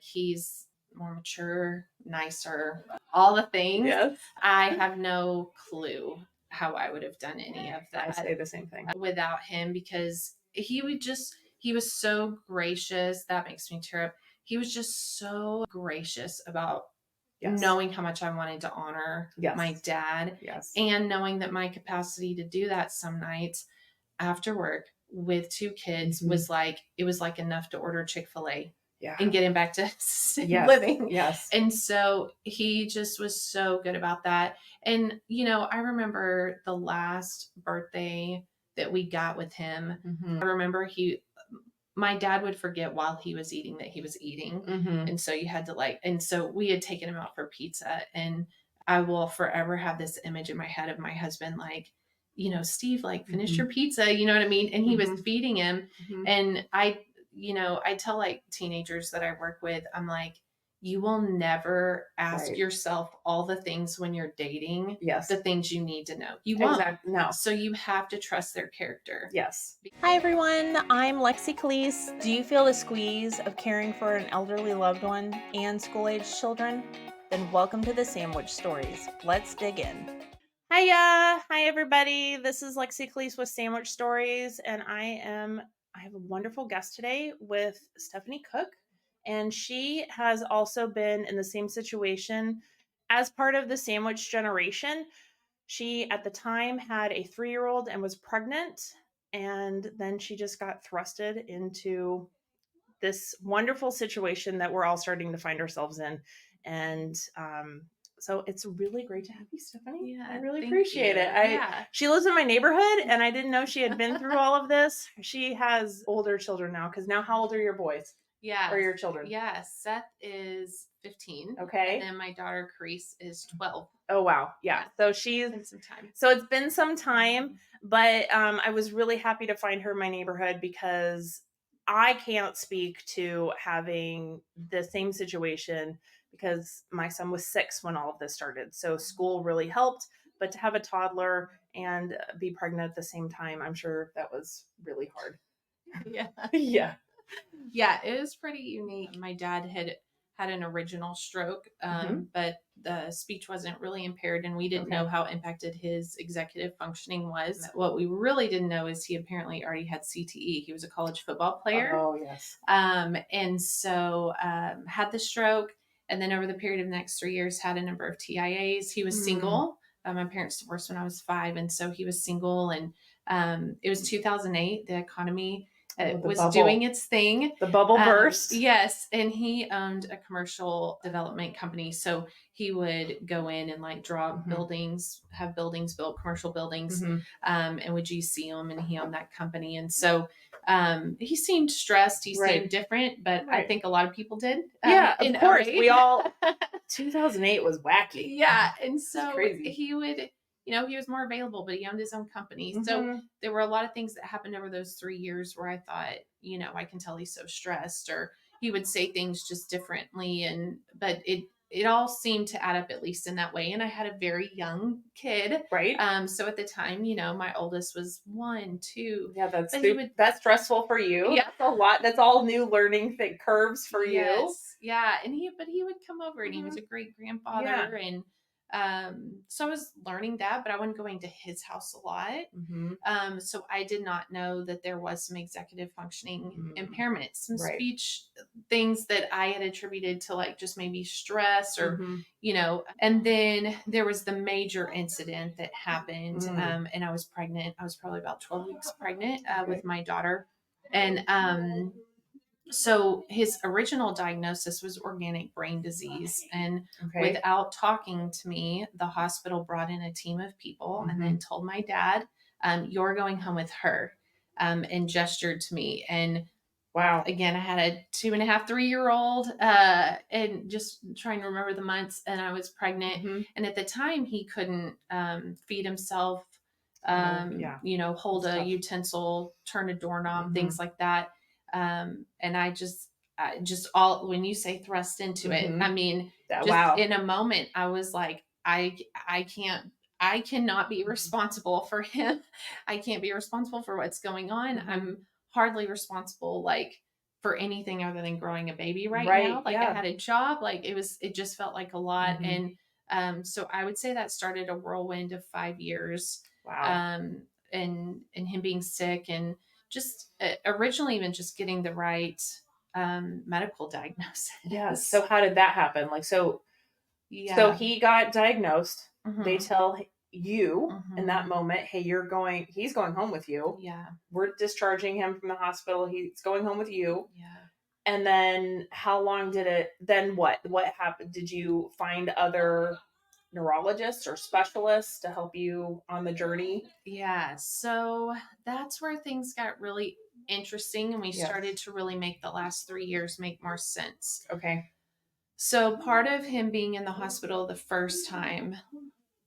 he's more mature, nicer, all the things. Yes. I have no clue how I would have done any of that. I say the same thing. Without him, because he was so gracious. That makes me tear up. He was just so gracious about knowing how much I wanted to honor my dad. Yes. And knowing that my capacity to do that some nights after work with 2 kids was like, it was like enough to order Chick-fil-A and get him back to living. Yes. And so he just was so good about that. And, I remember the last birthday that we got with him. I remember my dad would forget while he was eating that he was eating. And so you had to and so we had taken him out for pizza, and I will forever have this image in my head of my husband, Steve, finish your pizza, you know what I mean? And he was feeding him. And I tell teenagers that I work with, I'm like, you will never ask yourself all the things when you're dating, the things you need to know. You won't. No. So you have to trust their character. Yes. Hi, everyone. I'm Lexie Callies. Do you feel the squeeze of caring for an elderly loved one and school-aged children? Then welcome to the Sandwich Stories. Let's dig in. Hiya. Hi, everybody. This is Lexie Callies with Sandwich Stories, and I have a wonderful guest today with Stephanie Cook. And she has also been in the same situation as part of the sandwich generation. She, at the time, had a 3-year-old and was pregnant. And then she just got thrusted into this wonderful situation that we're all starting to find ourselves in. And so it's really great to have you, Stephanie. Yeah, I really appreciate it. Yeah. She lives in my neighborhood, and I didn't know she had been through all of this. She has older children now, because now how old are your boys? Yeah. Or your children? Yeah. Seth is 15. Okay. And then my daughter, Carice, is 12. Oh, wow. Yeah. So it's been some time. So it's been some time, but I was really happy to find her in my neighborhood, because I can't speak to having the same situation, because my son was 6 when all of this started. So school really helped, but to have a toddler and be pregnant at the same time, I'm sure that was really hard. Yeah. Yeah. Yeah, it was pretty unique. My dad had an original stroke, but the speech wasn't really impaired, and we didn't know how impacted his executive functioning was. What we really didn't know is he apparently already had CTE. He was a college football player. Oh, yes. And so had the stroke, and then over the period of the next 3 years had a number of TIAs. He was single. My parents divorced when I was 5, and so he was single, and it was 2008. The economy was doing its thing. The bubble burst. Yes. And he owned a commercial development company. So he would go in and draw buildings, have buildings built, commercial buildings, and would GC them, and he owned that company. And so he seemed stressed. He seemed different, but I think a lot of people did. Of course. We all, 2008 was wacky. Yeah. And so he would, he was more available, but he owned his own company. So there were a lot of things that happened over those 3 years where I thought, I can tell he's so stressed, or he would say things just differently. But it all seemed to add up, at least in that way. And I had a very young kid. Right. So at the time, my oldest was 1, 2. Yeah, that's stressful for you. Yeah. That's a lot. That's all new learning curves for you. Yeah. And he would come over, and he was a great grandfather. Yeah. And so I was learning that, but I wasn't going to his house a lot. So I did not know that there was some executive functioning impairments, some speech things that I had attributed to just maybe stress or, and then there was the major incident that happened. And I was pregnant. I was probably about 12 weeks pregnant, with my daughter. And, so his original diagnosis was organic brain disease. And without talking to me, the hospital brought in a team of people and then told my dad, you're going home with her, and gestured to me. And wow, again, I had a 2.5, 3-year-old, and just trying to remember the months, and I was pregnant. And at the time he couldn't, feed himself, hold a utensil, turn a doorknob, things like that. And I just all, when you say thrust into it, I mean, in a moment I was like, I cannot be responsible for him. I can't be responsible for what's going on. I'm hardly responsible, for anything other than growing a baby right now. Like, yeah. I had a job, like it just felt like a lot. Mhm. And so I would say that started a whirlwind of 5 years. Wow. And him being sick, and just originally even just getting the right medical diagnosis. Yeah. So how did that happen? Like, so Yeah. he got diagnosed. They Mhm. tell you in that Mhm. moment, hey, he's going home with you. Yeah. We're discharging him from the hospital. He's going home with you. Yeah. And then how long then what happened? Did you find other neurologists or specialists to help you on the journey? Yeah. So that's where things got really interesting, and we Yes. started to really make the last 3 years make more sense. Okay. So part of him being in the hospital the first time,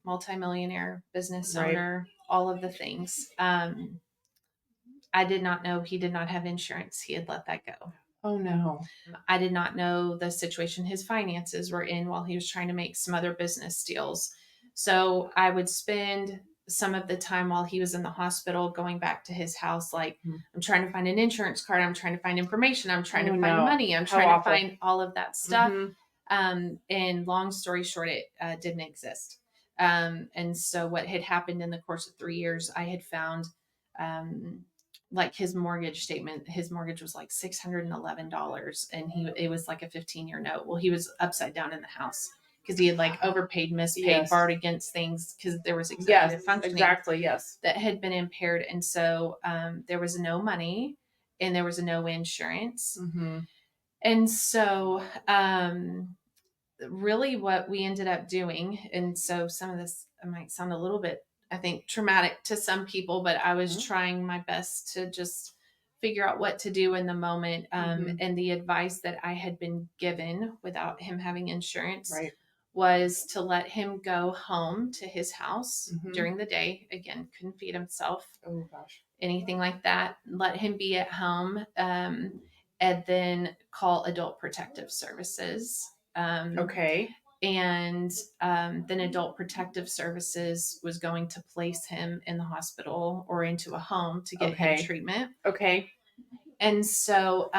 multimillionaire business Right. owner, all of the things. I did not know he did not have insurance. He had let that go. Oh no. I did not know the situation his finances were in while he was trying to make some other business deals. So I would spend some of the time while he was in the hospital going back to his house, like, I'm trying to find an insurance card, I'm trying to find information, I'm trying to find money, I'm trying to find all of that stuff. And long story short, it didn't exist. And so what had happened in the course of 3 years, I had found like his mortgage statement. His mortgage was like $611, and it was like a 15-year note. Well, he was upside down in the house because he had like overpaid, mispaid, Yes. borrowed against things because there was executive functioning exactly. Yes. that had been impaired. And so there was no money, and there was no insurance. And so really what we ended up doing, and so some of this might sound a little bit, I think, traumatic to some people, but I was trying my best to just figure out what to do in the moment. And the advice that I had been given without him having insurance was to let him go home to his house during the day. Again, couldn't feed himself. Oh gosh. Anything like that. Let him be at home, and then call Adult Protective Services. Okay. And then Adult Protective Services was going to place him in the hospital or into a home to get him treatment. Okay. And so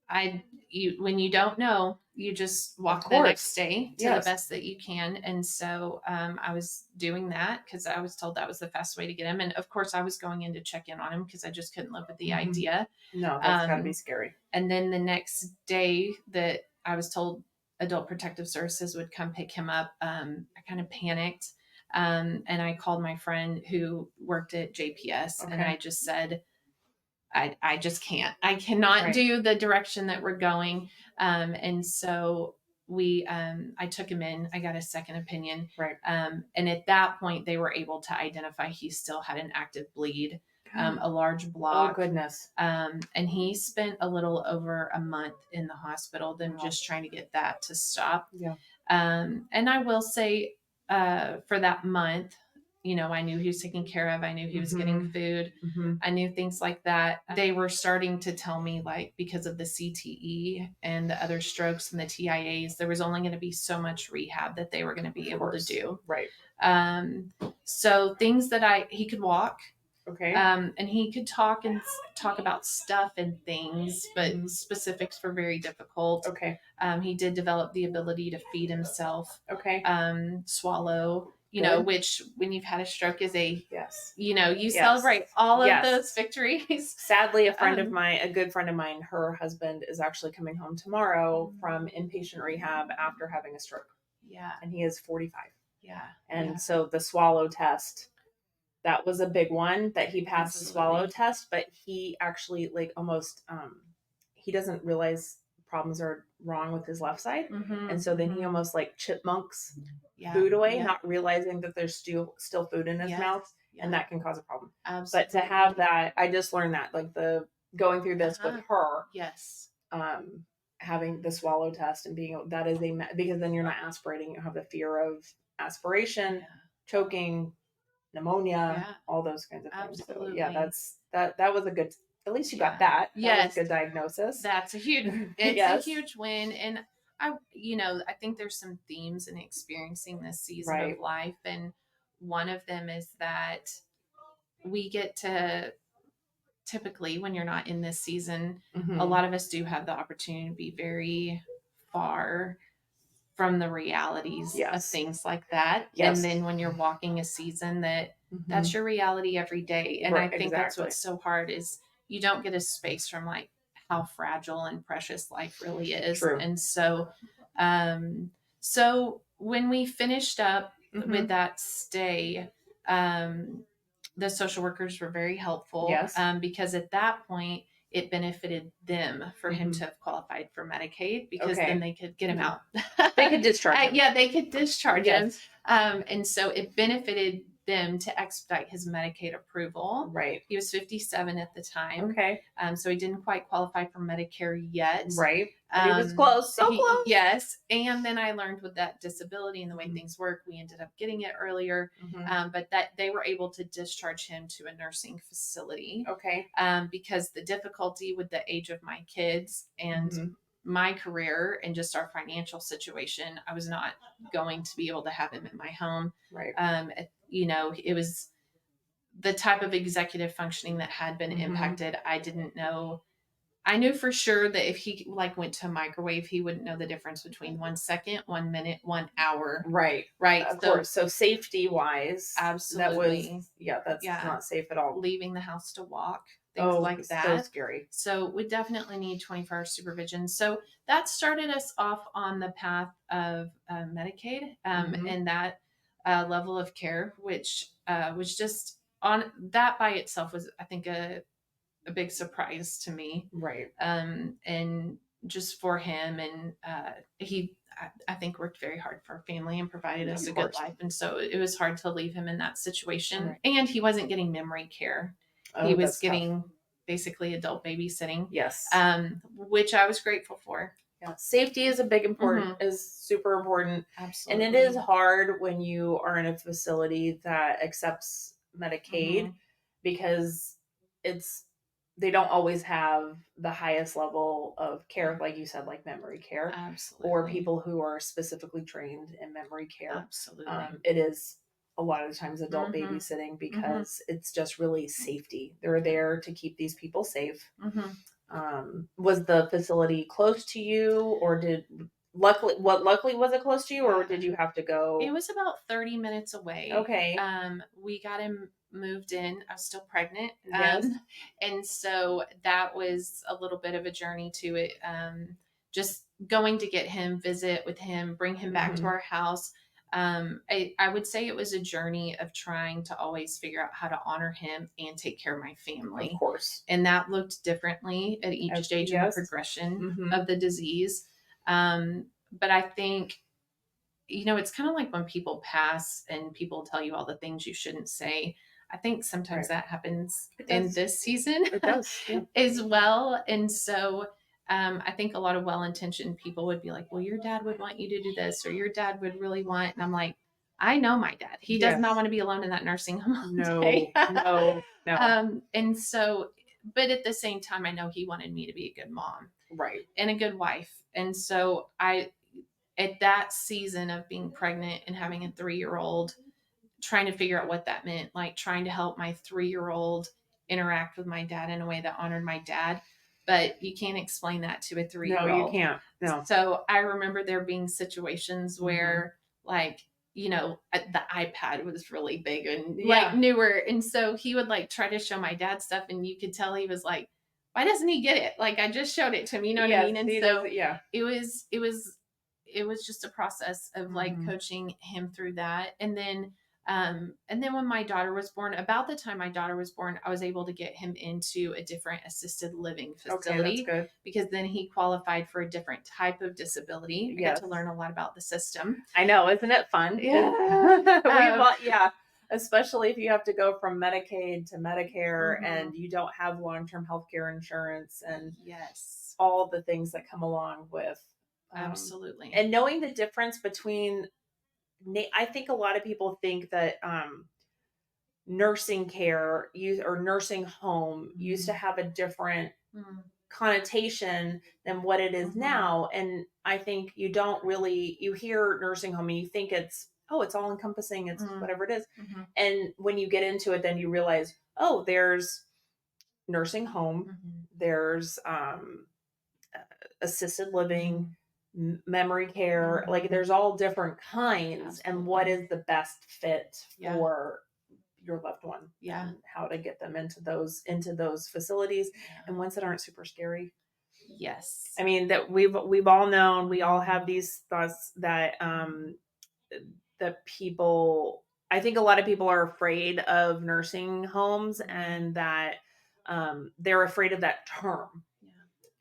when you don't know, you just walk the next day to the best that you can. And so I was doing that because I was told that was the fast way to get him. And of course, I was going in to check in on him because I just couldn't live with the idea. No, that's got to be scary. And then the next day that I was told Adult Protective Services would come pick him up, I kind of panicked. And I called my friend who worked at JPS, and I just said, I just can't. I cannot do the direction that we're going. And so I took him in. I got a second opinion. And at that point, they were able to identify he still had an active bleed, a large block. Oh goodness. And he spent a little over a month in the hospital, then just trying to get that to stop. Yeah. And I will say, for that month, I knew he was taken care of. I knew he was getting food. I knew things like that. They were starting to tell me, like, because of the CTE and the other strokes and the TIAs, there was only going to be so much rehab that they were going to be able to do. So things that he could walk. And he could talk about stuff and things, but specifics were very difficult. He did develop the ability to feed himself. Swallow. Which when you've had a stroke is you celebrate all of those victories. Sadly, a good friend of mine, her husband is actually coming home tomorrow from inpatient rehab after having a stroke. Yeah. And he is 45. Yeah. And so the swallow test, that was a big one that he passed the swallow test, but he actually almost, he doesn't realize problems are wrong with his left side. And so then he almost chipmunks food away, not realizing that there's still food in his mouth, and that can cause a problem. Absolutely. But to have that, I just learned that, the going through this with her, having the swallow test and that is because then you're not aspirating, you have the fear of aspiration, choking, pneumonia, all those kinds of things. Absolutely. So that was a good, at least you got that. That was a good diagnosis. That's a huge, a huge win. And I think there's some themes in experiencing this season of life. And one of them is that we get to typically when you're not in this season, Mm-hmm. a lot of us do have the opportunity to be very far from the realities of things like that. Yes. And then when you're walking a season that's Mm-hmm. your reality every day. And Right, I think that's exactly. what's so hard is you don't get a space from like how fragile and precious life really is. True. And so, so when we finished up Mm-hmm. with that stay, the social workers were very helpful. Yes. Because at that point, it benefited them for him to have qualified for Medicaid because then they could get him out. They could discharge him. Yeah, they could discharge him. And so it benefited them to expedite his Medicaid approval. Right. He was 57 at the time. Okay. So he didn't quite qualify for Medicare yet. Right. But he was close. So close. Yes. And then I learned with that disability and the way things work, we ended up getting it earlier. But that they were able to discharge him to a nursing facility. Okay. Because the difficulty with the age of my kids and my career and just our financial situation, I was not going to be able to have him in my home. Right. You know, it was the type of executive functioning that had been impacted. I didn't know. I knew for sure that if he like went to a microwave, he wouldn't know the difference between 1 second, 1 minute, 1 hour. Right. Right. Of course. So safety wise, absolutely. That's not safe at all. Leaving the house to walk, things like that. So scary. So we definitely need 24-hour supervision. So that started us off on the path of Medicaid and that level of care, which was just on that by itself was, I think, a big surprise to me. Right. And just for him. And he, I think, worked very hard for our family and provided us a good life. And so it was hard to leave him in that situation. Right. And he wasn't getting memory care. He was getting basically adult babysitting. Yes. Which I was grateful for. Yeah. Safety is is super important. Absolutely. And it is hard when you are in a facility that accepts Medicaid because they don't always have the highest level of care, like you said, like memory care. Absolutely. Or people who are specifically trained in memory care. Absolutely. It is a lot of the times adult babysitting because it's just really safety. They're there to keep these people safe. Was the facility close to you, or luckily was it close to you, or did you have to go? It was about 30 minutes away. Okay. We got him moved in. I was still pregnant. Yes. And so that was a little bit of a journey to it. Just going to get him, visit with him, bring him back to our house. I would say it was a journey of trying to always figure out how to honor him and take care of my family. Of course. And that looked differently at each stage in the progression of the disease. But I think, you know, it's kind of like when people pass and people tell you all the things you shouldn't say. I think sometimes that happens in this season as well. And so I think a lot of well-intentioned people would be like, well, your dad would want you to do this, or your dad would really want. And I'm like, I know my dad. He does not want to be alone in that nursing home all day. No. And so, but at the same time, I know he wanted me to be a good mom. Right. And a good wife. And so at that season of being pregnant and having a 3-year-old, trying to figure out what that meant, like trying to help my 3-year-old interact with my dad in a way that honored my dad. But you can't explain that to a 3-year-old. No, you can't. No. So I remember there being situations where, like, you know, the iPad was really big and like newer. And so he would like try to show my dad stuff, and you could tell he was like, why doesn't he get it? Like, I just showed it to him, you know what I mean? And so it was just a process of like coaching him through that. And then when my daughter was born, about the time my daughter was born, I was able to get him into a different assisted living facility. Okay, that's good. Because then he qualified for a different type of disability. I got to learn a lot about the system. I know, isn't it fun? Yeah. Especially if you have to go from Medicaid to Medicare and you don't have long-term health care insurance and all the things that come along with. Absolutely. And knowing the difference between, I think a lot of people think that nursing care or nursing home used to have a different connotation than what it is now. And I think you hear nursing home and you think it's all encompassing. It's whatever it is. And when you get into it, then you realize, there's nursing home, there's assisted living, memory care, like there's all different kinds. Absolutely. And what is the best fit Yeah. for your loved one? Yeah. And how to get them into those facilities, and ones that aren't super scary. Yes. I mean, that we've all known, we all have these thoughts that that people, I think a lot of people are afraid of nursing homes, and that they're afraid of that term.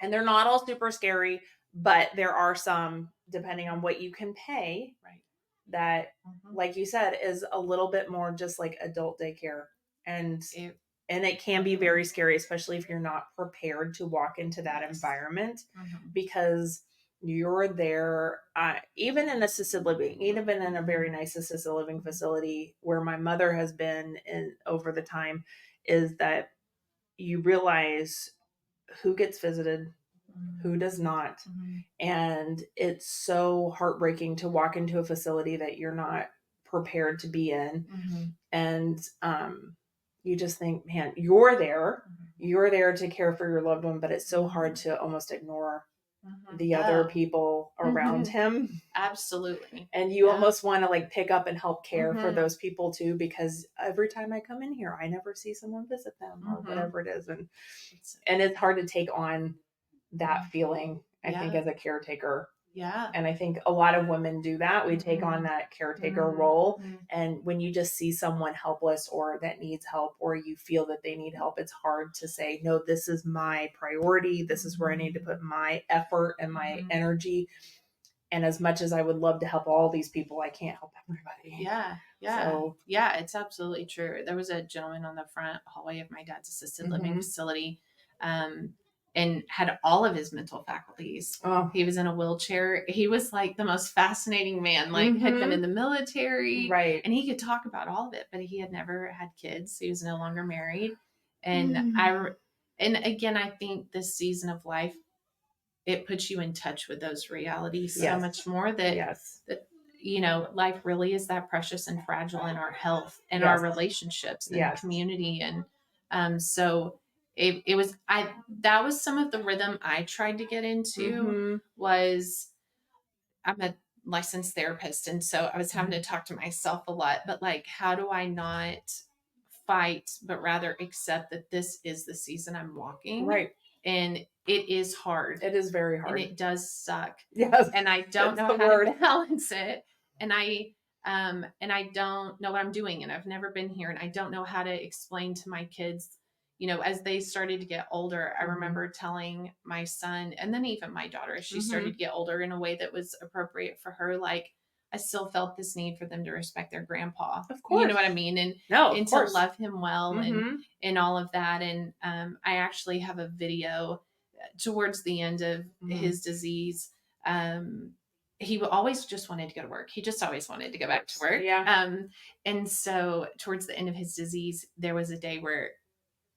And they're not all super scary, but there are some, depending on what you can pay, Right. that, like you said, is a little bit more just like adult daycare. And it can be very scary, especially if you're not prepared to walk into that environment, because you're there, even in assisted living, even in a very nice assisted living facility where my mother has been in over the time, is that you realize who gets visited, who does not. And it's so heartbreaking to walk into a facility that you're not prepared to be in. And you just think, man, you're there to care for your loved one, but it's so hard to almost ignore the other people around him. Absolutely. And you almost want to like pick up and help care for those people too, because every time I come in here, I never see someone visit them or whatever it is. And it's hard to take on that feeling, I think, as a caretaker. Yeah. And I think a lot of women do that. We take on that caretaker role. And when you just see someone helpless or that needs help, or you feel that they need help, it's hard to say, no, this is my priority. This is where I need to put my effort and my energy. And as much as I would love to help all these people, I can't help everybody. Yeah. Yeah. So, yeah, it's absolutely true. There was a gentleman on the front hallway of my dad's assisted living facility, and had all of his mental faculties. He was in a wheelchair. He was like the most fascinating man, like had been in the military. Right. And he could talk about all of it, but he had never had kids. He was no longer married. And and again, I think this season of life, it puts you in touch with those realities so much more that, that, you know, life really is that precious and fragile in our health and our relationships and the community. And so it was, that was some of the rhythm I tried to get into. Was I'm a licensed therapist. And so I was having to talk to myself a lot, but like, how do I not fight, but rather accept that this is the season I'm walking? Right. And it is hard. It is very hard. And it does suck. Yes. And I don't know how to balance it. And I don't know what I'm doing. And I've never been here. And I don't know how to explain to my kids, you know, as they started to get older. I remember telling my son, and then even my daughter, as she started to get older, in a way that was appropriate for her, like, I still felt this need for them to respect their grandpa. Of course. You know what I mean? And, to love him well and all of that. And I actually have a video towards the end of his disease. He always just wanted to go to work. He just always wanted to go back to work. Yeah. And so towards the end of his disease, there was a day where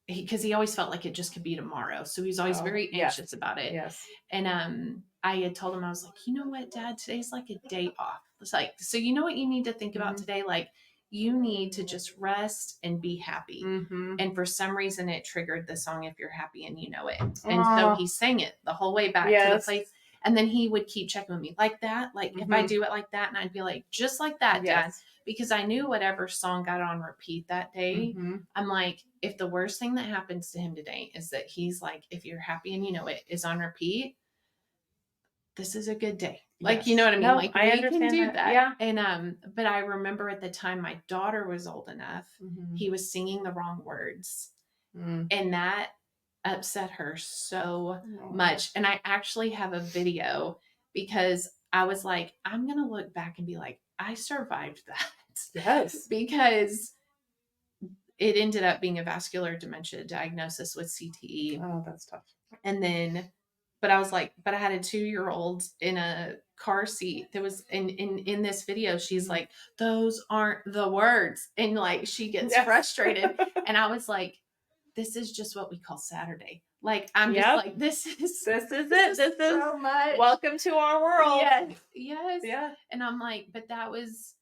because he always felt like it just could be tomorrow. So he was always very anxious about it. Yes. And I had told him, I was like, you know what, Dad, today's like a day off. It's like, so you know what you need to think about today? Like, you need to just rest and be happy. And for some reason it triggered the song, If You're Happy and You Know It. And so he sang it the whole way back to the place. And then he would keep checking with me like that. Like if I do it like that, and I'd be like, just like that, Dad. Because I knew whatever song got on repeat that day, I'm like, if the worst thing that happens to him today is that he's like, If You're Happy and You Know It is on repeat, this is a good day. Like, you know what I mean? No, like I we can do that. Yeah. And, but I remember at the time my daughter was old enough, he was singing the wrong words. And that upset her so much. And I actually have a video because I was like, I'm going to look back and be like, I survived that. Yes. Because it ended up being a vascular dementia diagnosis with CTE. Oh, that's tough. And then, but I was like, but I had a 2-year-old in a car seat that was in this video. She's like, those aren't the words. And like, she gets frustrated. And I was like, this is just what we call Saturday. Like, I'm just like, this is it. This is so much. Welcome to our world. Yes. Yeah. And I'm like, but that was,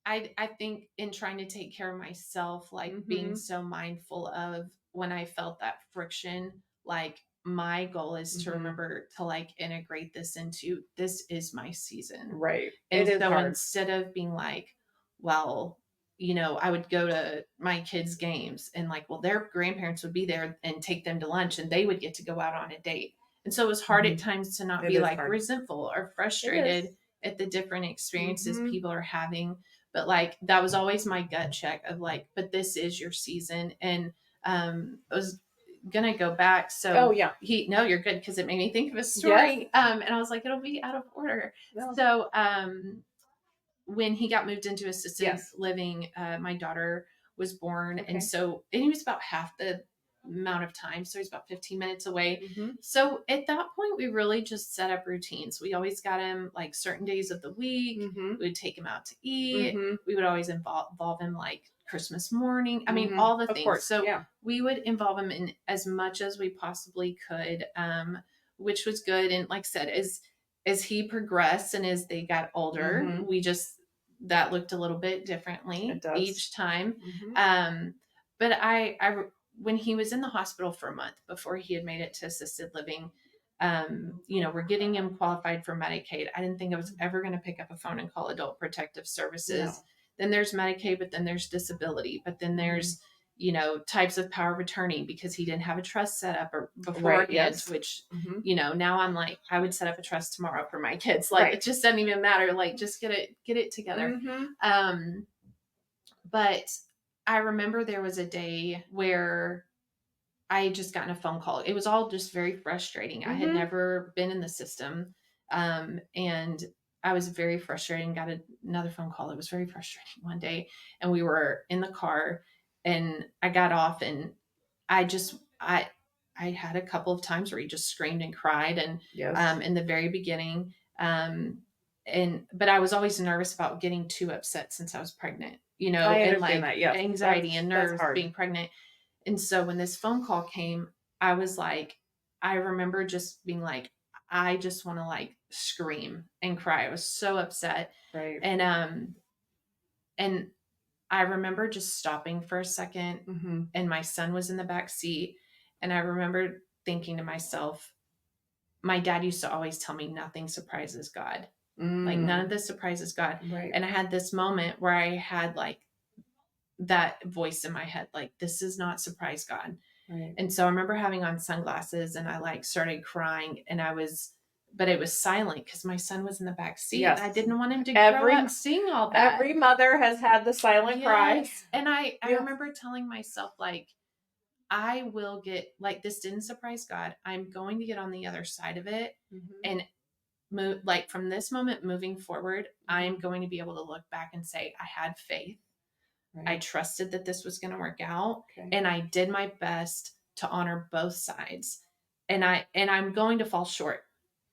I think in trying to take care of myself, like being so mindful of when I felt that friction, like my goal is to remember to like integrate this into, this is my season. Right. And so instead of being like, well, I would go to my kids' games and like, well, their grandparents would be there and take them to lunch and they would get to go out on a date. And so it was hard at times to not be like resentful or frustrated at the different experiences people are having. But like, that was always my gut check of like, but this is your season. And I was gonna go back. So no, you're good, because it made me think of a story. And I was like, it'll be out of order. No. So when he got moved into assisted living, my daughter was born. And so, and he was about half the amount of time. So he's about 15 minutes away. So at that point, we really just set up routines. We always got him like certain days of the week. We would take him out to eat. We would always involve him like Christmas morning. I mean, all the things. Course. So we would involve him in as much as we possibly could, which was good. And like I said, as he progressed and as they got older, we just, that looked a little bit differently each time. But I, when he was in the hospital for a month before he had made it to assisted living, we're getting him qualified for Medicaid. I didn't think I was ever going to pick up a phone and call Adult Protective Services. No. Then there's Medicaid, but then there's disability, but then there's, types of power of attorney, because he didn't have a trust set up or beforehand, which, now I'm like, I would set up a trust tomorrow for my kids. Like, it just doesn't even matter. Like, just get it together. But I remember there was a day where I had just gotten a phone call. It was all just very frustrating. I had never been in the system. And I was very frustrated and got another phone call. It was very frustrating one day. And we were in the car and I got off and I had a couple of times where he just screamed and cried. And in the very beginning, but I was always nervous about getting too upset since I was pregnant, and like anxiety and nerves being pregnant. And so when this phone call came, I was like, I remember just being like, I just want to like scream and cry. I was so upset. Right. And I remember just stopping for a second, and my son was in the back seat. And I remember thinking to myself, my dad used to always tell me nothing surprises God. Like none of this surprises God. Right. And I had this moment where I had like that voice in my head, like, this does not surprise God. Right. And so I remember having on sunglasses and I like started crying, and but it was silent because my son was in the back seat. Yes. And I didn't want him to grow up seeing all that. Every mother has had the silent cry. And I remember telling myself, like, I will get, like, this didn't surprise God. I'm going to get on the other side of it. And move, like, from this moment moving forward, I am going to be able to look back and say, I had faith. Right. I trusted that this was going to work out. Okay. And I did my best to honor both sides. And I'm going to fall short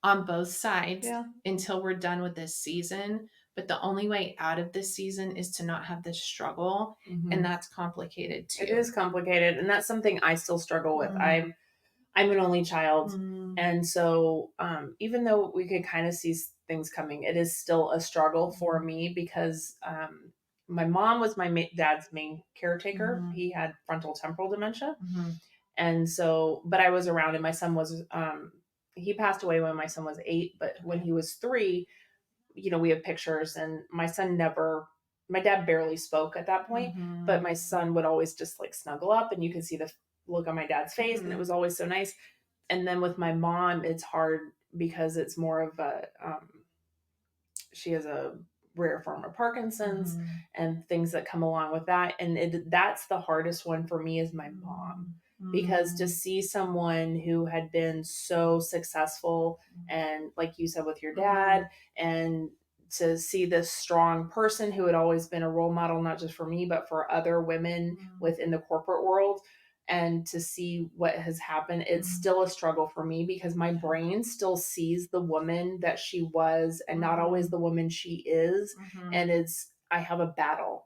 on both sides until we're done with this season. But the only way out of this season is to not have this struggle. And that's complicated too. It is complicated. And that's something I still struggle with. I'm an only child. And so even though we could kind of see things coming, it is still a struggle for me because my mom was my dad's main caretaker. He had frontal temporal dementia. And so, but I was around, and my son was, he passed away when my son was 8, but when he was 3, we have pictures, and my dad barely spoke at that point, but my son would always just like snuggle up, and you could see the look on my dad's face, and it was always so nice. And then with my mom, it's hard because it's more of she has a rare form of Parkinson's and things that come along with that. And that's the hardest one for me is my mom. Because to see someone who had been so successful and like you said with your dad, and to see this strong person who had always been a role model, not just for me, but for other women within the corporate world, and to see what has happened, it's still a struggle for me because my brain still sees the woman that she was and not always the woman she is. And I have a battle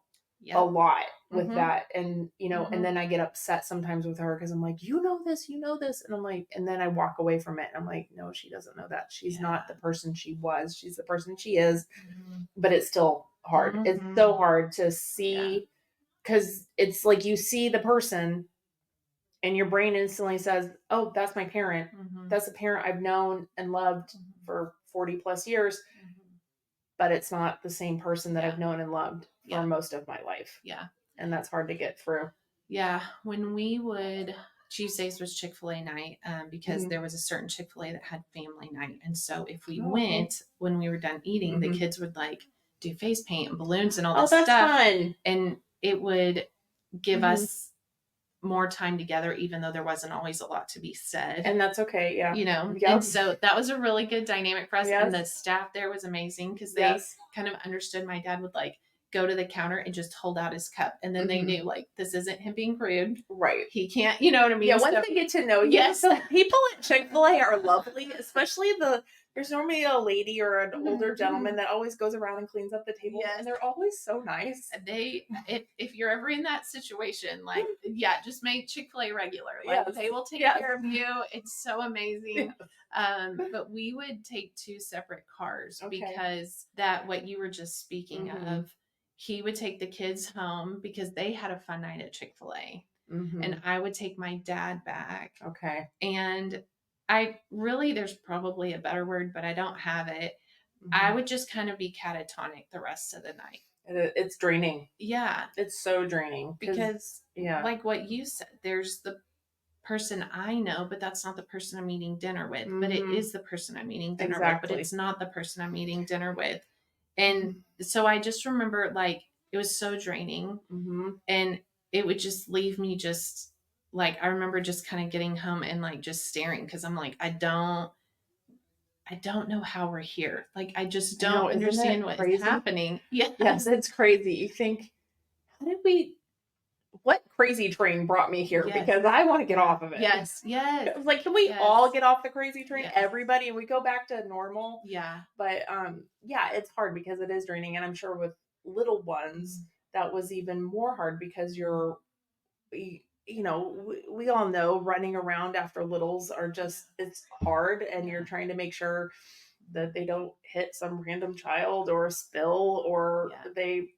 a lot with that. And, and then I get upset sometimes with her because I'm like, you know this. And I'm like, and then I walk away from it. And I'm like, no, she doesn't know that. She's not the person she was. She's the person she is. But it's still hard. It's so hard to see because it's like you see the person And your brain instantly says, oh, that's my parent. That's a parent I've known and loved for 40 plus years. But it's not the same person that I've known and loved for most of my life. Yeah. And that's hard to get through. Yeah. When we would, Tuesdays was Chick-fil-A night because there was a certain Chick-fil-A that had family night. And so if we went, when we were done eating, the kids would like do face paint and balloons and all this stuff. Fun. And it would give us more time together, even though there wasn't always a lot to be said. And that's okay. Yeah. You know, and so that was a really good dynamic for us. And the staff there was amazing because they kind of understood my dad would like go to the counter and just hold out his cup. And then they knew like, this isn't him being rude. Right. He can't, you know what I mean? Yeah. Once they get to know you. Yes. So people at Chick-fil-A are lovely, especially there's normally a lady or an older gentleman that always goes around and cleans up the table. Yes. And they're always so nice. If you're ever in that situation, like, just make Chick-fil-A regular. Like they will take care of you. It's so amazing. But we would take 2 separate cars because what you were just speaking of, he would take the kids home because they had a fun night at Chick-fil-A. And I would take my dad back. Okay. And there's probably a better word, but I don't have it. I would just kind of be catatonic the rest of the night. It's draining. Yeah. It's so draining. Because like what you said, there's the person I know, but that's not the person I'm eating dinner with. But it is the person I'm eating dinner with, but it's not the person I'm eating dinner with. And so I just remember like it was so draining. And it would just leave me just like, I remember just kind of getting home and like just staring because I'm like, I don't know how we're here. Like, I just don't understand what is happening. Yes, it's crazy. You think, what crazy train brought me here? Because I want to get off of it. Yes. It was like, can we all get off the crazy train? Everybody, and we go back to normal. Yeah. But it's hard because it is draining. And I'm sure with little ones, that was even more hard because we all know running around after littles are just, it's hard. And you're trying to make sure that they don't hit some random child or spill or they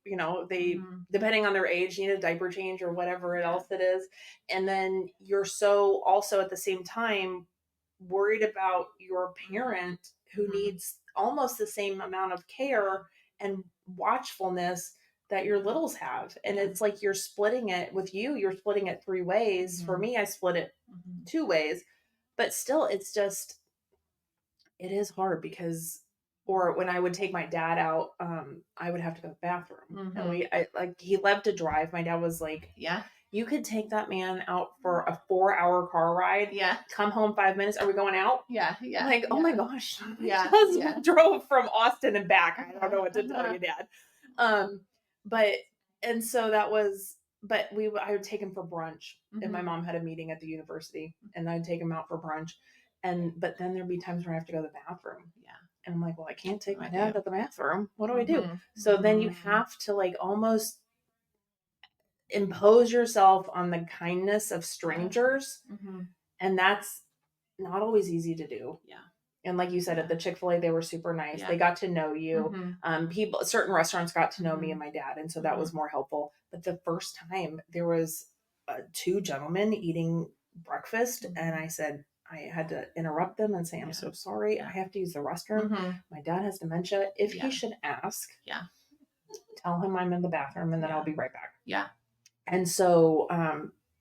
depending on their age, need a diaper change or whatever else it is. And then you're so also at the same time worried about your parent who needs almost the same amount of care and watchfulness that your littles have. And it's like you're splitting it with you're splitting it 3 ways. For me, I split it 2 ways, but still it's just, it is hard because, or when I would take my dad out, I would have to go to the bathroom. And he loved to drive. My dad was like, you could take that man out for a 4-hour car ride. Come home 5 minutes. Are we going out? Like, oh my gosh. Just drove from Austin and back. I don't know what to tell you, Dad. I would take him for brunch if my mom had a meeting at the university, and I'd take him out for brunch. But then there'd be times where I have to go to the bathroom. And I'm like, well, I can't take my dad to the bathroom. What do I do? So then you have to like almost impose yourself on the kindness of strangers. And that's not always easy to do. And like you said, at the Chick-fil-A, they were super nice. They got to know you. Certain restaurants got to know me and my dad. And so that was more helpful. But the first time there was 2 gentlemen eating breakfast. And I said, I had to interrupt them and say, I'm so sorry. I have to use the restroom. My dad has dementia. If he should ask, tell him I'm in the bathroom and then I'll be right back. And so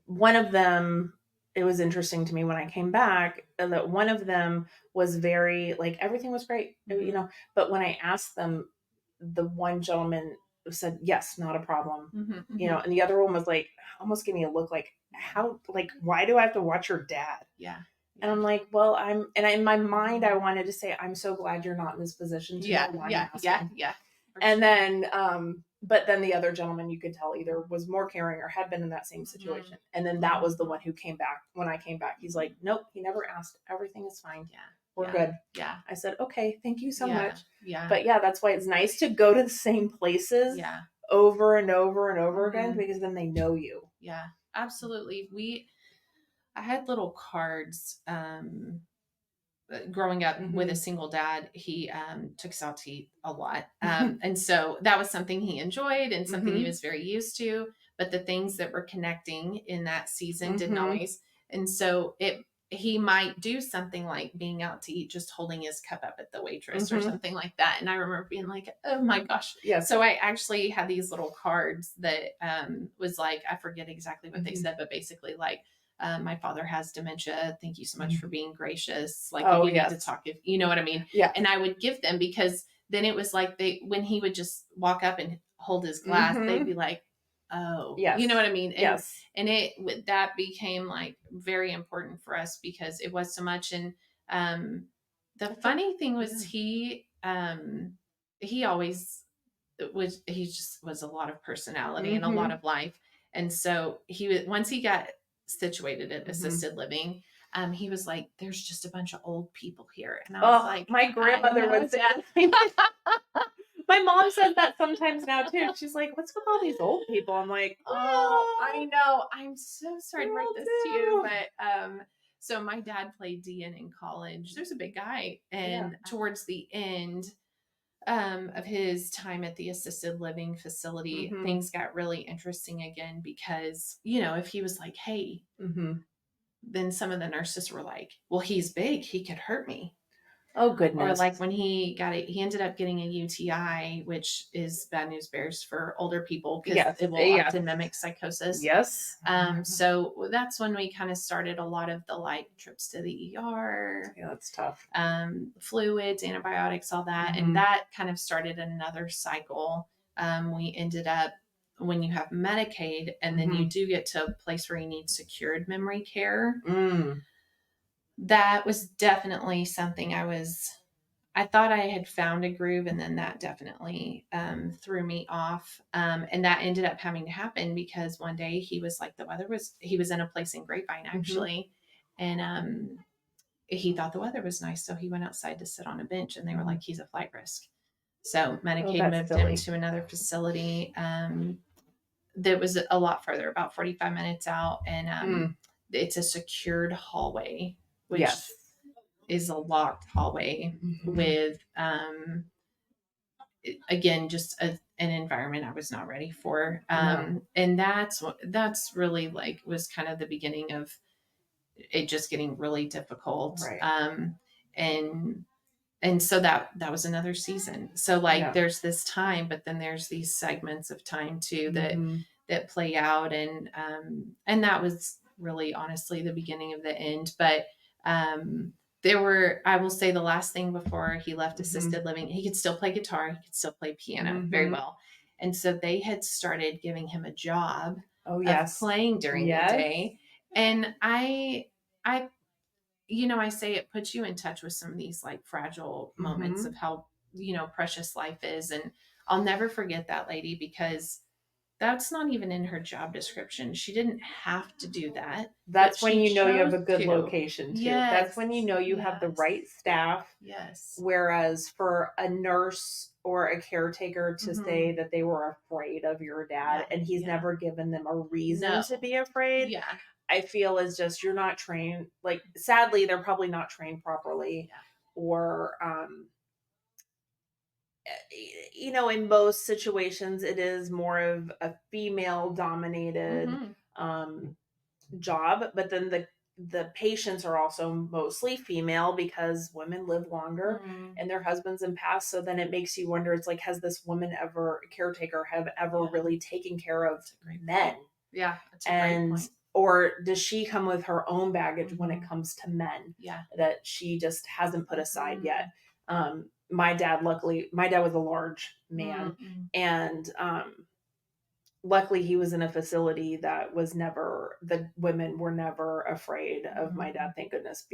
one of them, it was interesting to me when I came back that one of them was very, like, everything was great, but when I asked them, the one gentleman said, yes, not a problem, and the other one was like, almost gave me a look like, how, like, why do I have to watch your dad? And I'm like, well, in my mind, I wanted to say, I'm so glad you're not in this position to know why I'm asking. And then, but then the other gentleman, you could tell either was more caring or had been in that same situation. And then that was the one who came back. When I came back, he's like, nope, he never asked. Everything is fine. We're good. I said, okay, thank you so much. But that's why it's nice to go to the same places over and over and over again, because then they know you. Absolutely. I had little cards, growing up with a single dad. He took us out to eat a lot. And so that was something he enjoyed and something he was very used to. But the things that were connecting in that season didn't always. And so he might do something like being out to eat, just holding his cup up at the waitress or something like that. And I remember being like, oh my gosh. Yes. So I actually had these little cards that was like, I forget exactly what they said, but basically like, my father has dementia. Thank you so much for being gracious. Like, if you need to talk, if you know what I mean. Yeah. And I would give them, because then it was like when he would just walk up and hold his glass, they'd be like, oh, yes. You know what I mean? And, yes. And that became like very important for us, because it was so much. And the funny thing was he always he just was a lot of personality and a lot of life. And so once he got situated at assisted living, he was like, there's just a bunch of old people here. And I was like, my grandmother would say my mom says that sometimes now too. She's like, what's with all these old people? I'm like, oh, I know. I'm so sorry to break this to you. But so my dad played DN in college. There's a big guy. And towards the end of his time at the assisted living facility, things got really interesting again, because, if he was like, hey, then some of the nurses were like, well, he's big, he could hurt me. Oh, goodness. Or like when he ended up getting a UTI, which is bad news bears for older people, because it will often mimic psychosis. Yes. So that's when we kind of started a lot of the like trips to the ER. Yeah, that's tough. Fluids, antibiotics, all that. And that kind of started another cycle. We ended up, when you have Medicaid and then you do get to a place where you need secured memory care, that was definitely something I thought I had found a groove, and then that definitely threw me off. And that ended up having to happen because one day he was like, he was in a place in Grapevine actually. And he thought the weather was nice. So he went outside to sit on a bench, and they were like, he's a flight risk. So Medicaid moved him to another facility that was a lot further, about 45 minutes out. And it's a secured hallway, which is a locked hallway with, again, just an environment I was not ready for. And that's really like was kind of the beginning of it just getting really difficult. Right. And so that was another season. So like there's this time, but then there's these segments of time too that play out. And that was really honestly the beginning of the end. But I will say the last thing before he left assisted living, he could still play guitar, he could still play piano very well. And so they had started giving him a job of playing during the day. And I say it puts you in touch with some of these like fragile moments of how, precious life is. And I'll never forget that lady, because that's not even in her job description. She didn't have to do that. That's when you know you have a good location too. Yes. That's when you know you have the right staff. Yes. Whereas for a nurse or a caretaker to say that they were afraid of your dad and he's never given them a reason to be afraid. I feel is just, you're not trained. Like, sadly, they're probably not trained properly or, in most situations, it is more of a female dominated, job, but then the patients are also mostly female because women live longer and their husbands have passed. So then it makes you wonder, it's like, has this woman caretaker have ever really taken care of men? Yeah. That's a great point. Or does she come with her own baggage when it comes to men that she just hasn't put aside yet? My dad was a large man and, luckily he was in a facility that the women were never afraid of my dad, thank goodness,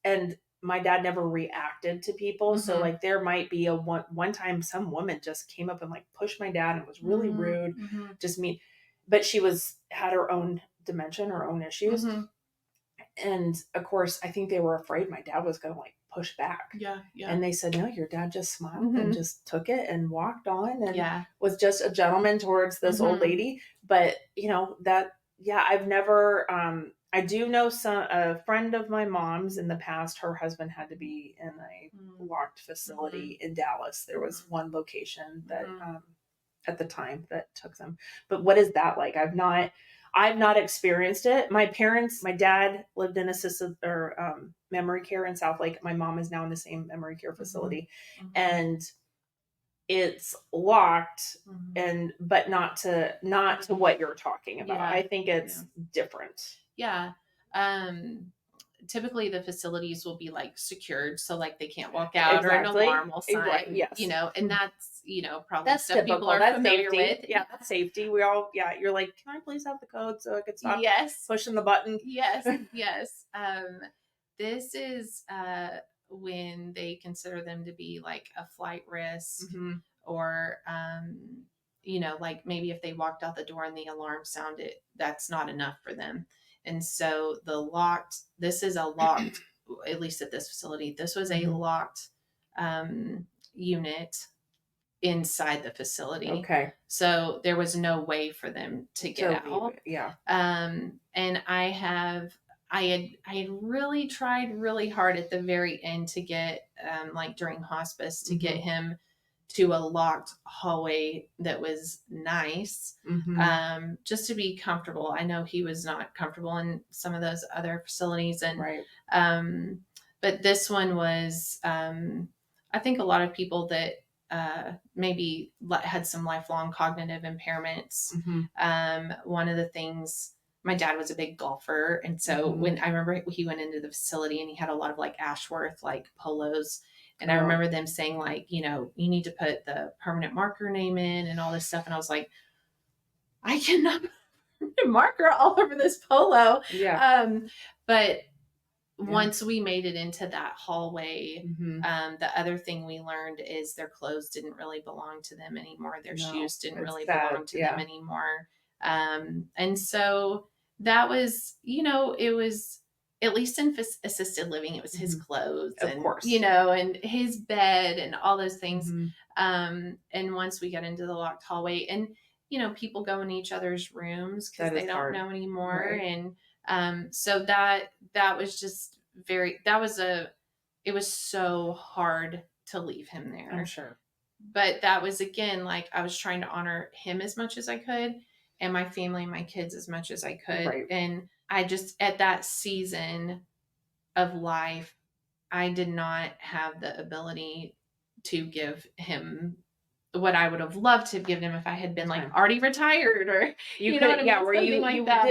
and my dad never reacted to people. So like there might be one time some woman just came up and like pushed my dad and was really rude, just mean, but she had her own dementia, her own issues. And of course, I think they were afraid my dad was going to like push back. Yeah. And they said, no, your dad just smiled and just took it and walked on and was just a gentleman towards this old lady. But I've never, I do know a friend of my mom's in the past, her husband had to be in a locked facility in Dallas. There was one location that, at the time that took them. But what is that like? I've not experienced it. My dad lived in assisted or memory care in South Lake. My mom is now in the same memory care facility, and it's locked, but not to what you're talking about. I think it's different. Yeah. Typically the facilities will be like secured, so like they can't walk out, or an alarm will sign, right, yes. And that's, probably that's stuff typical. People are that's familiar safety. with. Yeah, that's safety. We all, you're like, can I please have the code so I could stop yes. pushing the button? Yes, yes. This is when they consider them to be like a flight risk, or like maybe if they walked out the door and the alarm sounded, that's not enough for them. And so this is a locked, at least at this facility, this was a locked unit inside the facility. Okay. So there was no way for them to get out. Yeah. And I had really tried really hard at the very end to get, like during hospice, to get him to a locked hallway that was nice, just to be comfortable. I know he was not comfortable in some of those other facilities, and right. But this one was, I think a lot of people that maybe had some lifelong cognitive impairments. One of the things, my dad was a big golfer, and so when I remember he went into the facility and he had a lot of like Ashworth like polos. And I remember them saying like, you need to put the permanent marker name in and all this stuff. And I was like, I cannot put a permanent marker all over this polo. Yeah. But once we made it into that hallway, the other thing we learned is their clothes didn't really belong to them anymore. Their shoes didn't really belong to them anymore. And so that was, it was, at least in assisted living, it was his clothes, of course, and his bed and all those things. And once we got into the locked hallway, and people go in each other's rooms because they don't know anymore. Right. And so that was just it was so hard to leave him there. I'm sure. But that was, again, like I was trying to honor him as much as I could, and my family and my kids as much as I could. Right. And I just, at that season of life, I did not have the ability to give him what I would have loved to have given him if I had been like already retired, or you know what I mean? Where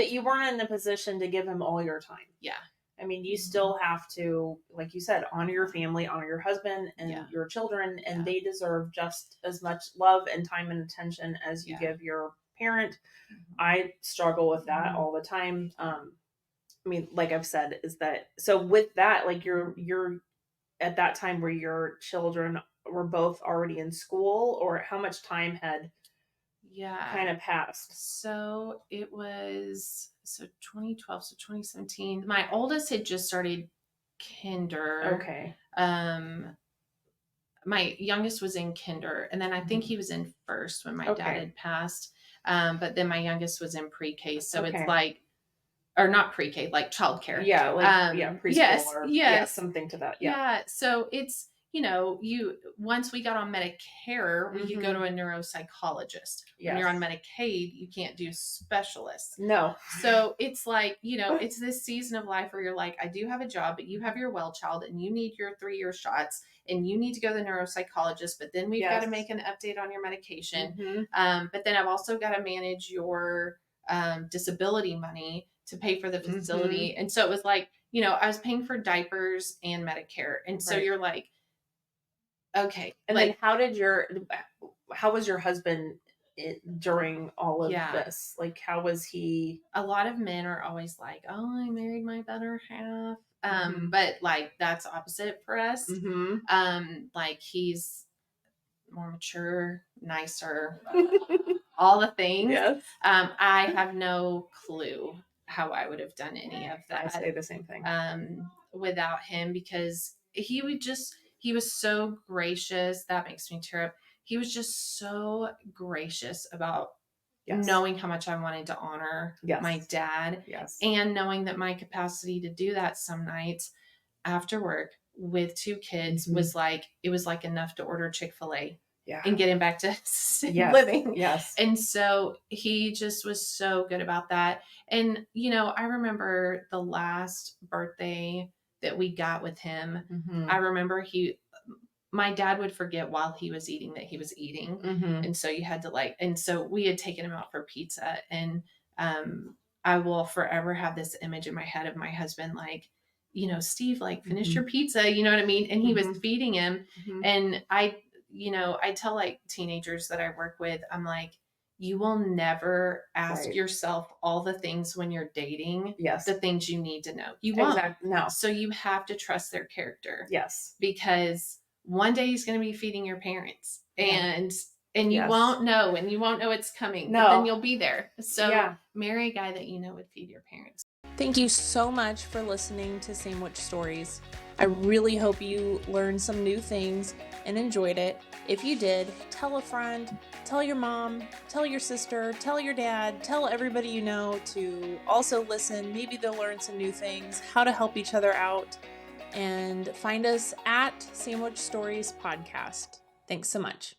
you weren't in the position to give him all your time. Yeah. I mean, you still have to, like you said, honor your family, honor your husband and your children, and they deserve just as much love and time and attention as you give your parent. I struggle with that all the time. I mean, like I've said, is that, so with that, like you're at that time where your children were both already in school, or how much time had kind of passed? So it was 2012, so 2017. My oldest had just started kinder. Okay. My youngest was in kinder, and then I think he was in first when my dad had passed. But then my youngest was in pre-K, so it's like, or not pre-K, like childcare. Yeah, like preschool, yes, something to that. Yeah. So it's, once we got on Medicare, we could go to a neuropsychologist. Yes. When you're on Medicaid, you can't do specialists. No. So it's like, it's this season of life where you're like, I do have a job, but you have your well child and you need your 3-year shots and you need to go to the neuropsychologist, but then we've got to make an update on your medication. But then I've also got to manage your disability money to pay for the facility. And so it was like, I was paying for diapers and Medicare. And so you're like, okay. And then how was your husband during all of this? Like, how was he? A lot of men are always like, oh, I married my better half. But like, that's opposite for us. Like, he's more mature, nicer, all the things. Yes. I have no clue how I would have done any of that. I say the same thing. Without him, because he was so gracious. That makes me tear up. He was just so gracious about knowing how much I wanted to honor my dad. Yes. And knowing that my capacity to do that some nights after work with 2 kids was like, it was like enough to order Chick-fil-A and get him back to living. Yes. And so he just was so good about that. And, you know, I remember the last birthday that we got with him. I remember my dad would forget while he was eating that he was eating. And so you had to and so we had taken him out for pizza, and I will forever have this image in my head of my husband, like, you know, Steve, like, finish your pizza, you know what I mean? And he was feeding him. And I tell like teenagers that I work with, I'm like, you will never ask yourself all the things when you're dating, the things you need to know. You won't. No. So you have to trust their character. Yes. Because one day he's going to be feeding your parents, and you won't know, and you won't know it's coming. No. But then you'll be there. So marry a guy that you know would feed your parents. Thank you so much for listening to Sandwich Stories. I really hope you learned some new things and enjoyed it. If you did, tell a friend, tell your mom, tell your sister, tell your dad, tell everybody you know to also listen. Maybe they'll learn some new things, how to help each other out, and find us at Sandwich Stories Podcast. Thanks so much.